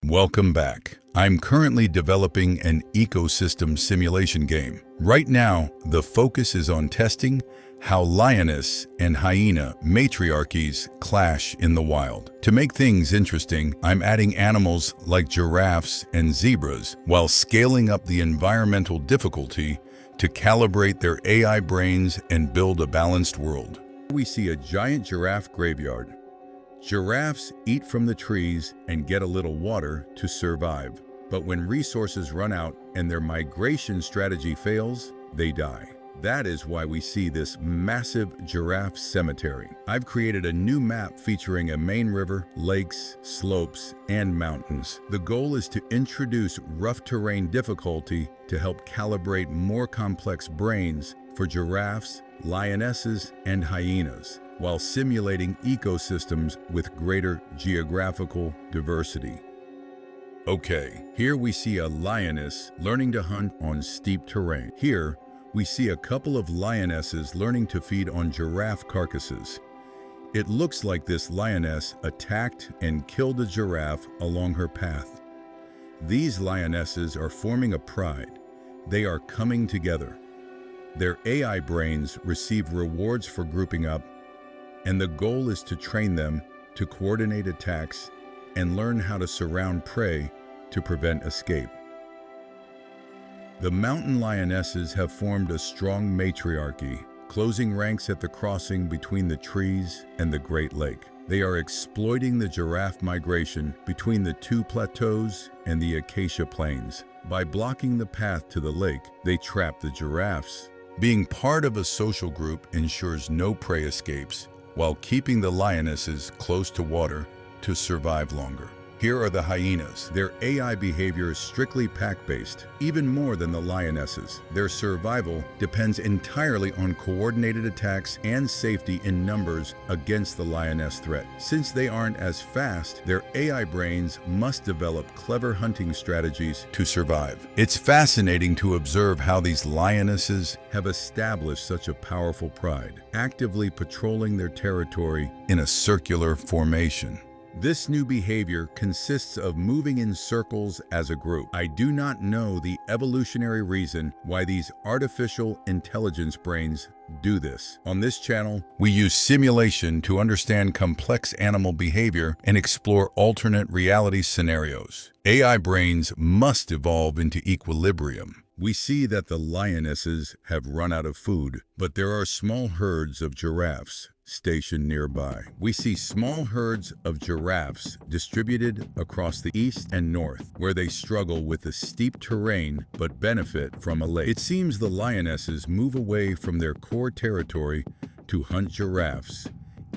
Welcome back. I'm currently developing an ecosystem simulation game. Right now, the focus is on testing how Lioness and Hyena Matriarchies clash in the wild. To make things interesting, I'm adding animals like giraffes and zebras while scaling up the environmental difficulty to calibrate their AI brains and build a balanced world. We see a giant giraffe graveyard. Giraffes eat from the trees and get a little water to survive. But when resources run out and their migration strategy fails, they die. That is why we see this massive giraffe cemetery. I've created a new map featuring a main river, lakes, slopes, and mountains. The goal is to introduce rough terrain difficulty to help calibrate more complex brains for giraffes, lionesses, and hyenas, while simulating ecosystems with greater geographical diversity. Okay, here we see a lioness learning to hunt on steep terrain. Here, we see a couple of lionesses learning to feed on giraffe carcasses. It looks like this lioness attacked and killed a giraffe along her path. These lionesses are forming a pride. They are coming together. Their AI brains receive rewards for grouping up, and the goal is to train them to coordinate attacks and learn how to surround prey to prevent escape. The mountain lionesses have formed a strong matriarchy, closing ranks at the crossing between the trees and the Great Lake. They are exploiting the giraffe migration between the two plateaus and the acacia plains. By blocking the path to the lake, they trap the giraffes. Being part of a social group ensures no prey escapes, while keeping the lionesses close to water to survive longer. Here are the hyenas. Their AI behavior is strictly pack-based, even more than the lionesses. Their survival depends entirely on coordinated attacks and safety in numbers against the lioness threat. Since they aren't as fast, their AI brains must develop clever hunting strategies to survive. It's fascinating to observe how these lionesses have established such a powerful pride, actively patrolling their territory in a circular formation. This new behavior consists of moving in circles as a group. I do not know the evolutionary reason why these artificial intelligence brains do this. On this channel, we use simulation to understand complex animal behavior and explore alternate reality scenarios. AI brains must evolve into equilibrium. We see that the lionesses have run out of food, but there are small herds of giraffes stationed nearby. We see small herds of giraffes distributed across the east and north, where they struggle with the steep terrain but benefit from a lake. It seems the lionesses move away from their core territory to hunt giraffes,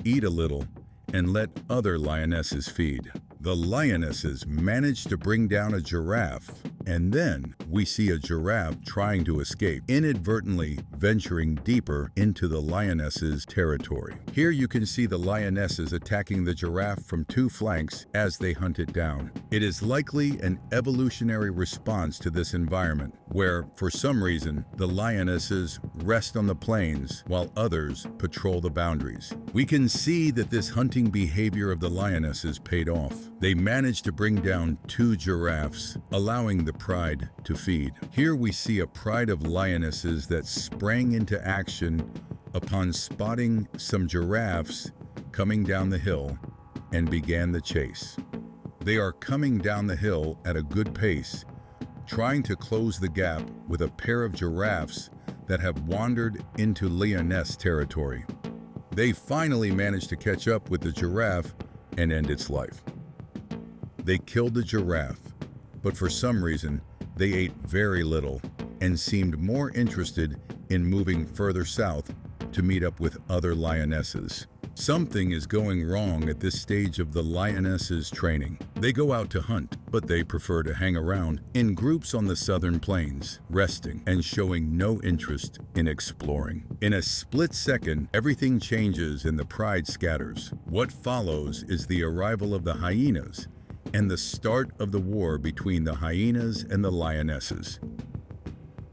eat a little, and let other lionesses feed. The lionesses manage to bring down a giraffe, and then we see a giraffe trying to escape, inadvertently venturing deeper into the lioness's territory. Here you can see the lionesses attacking the giraffe from two flanks as they hunt it down. It is likely an evolutionary response to this environment, where, for some reason, the lionesses rest on the plains while others patrol the boundaries. We can see that this hunting behavior of the lionesses paid off. They managed to bring down two giraffes, allowing the pride to feed. Here we see a pride of lionesses that sprang into action upon spotting some giraffes coming down the hill and began the chase. They are coming down the hill at a good pace, trying to close the gap with a pair of giraffes that have wandered into Lioness territory. They finally managed to catch up with the giraffe and end its life. They killed the giraffe, but for some reason, they ate very little and seemed more interested in moving further south to meet up with other lionesses. Something is going wrong at this stage of the lionesses' training. They go out to hunt, but they prefer to hang around in groups on the southern plains, resting and showing no interest in exploring. In a split second, everything changes and the pride scatters. What follows is the arrival of the hyenas and the start of the war between the hyenas and the lionesses.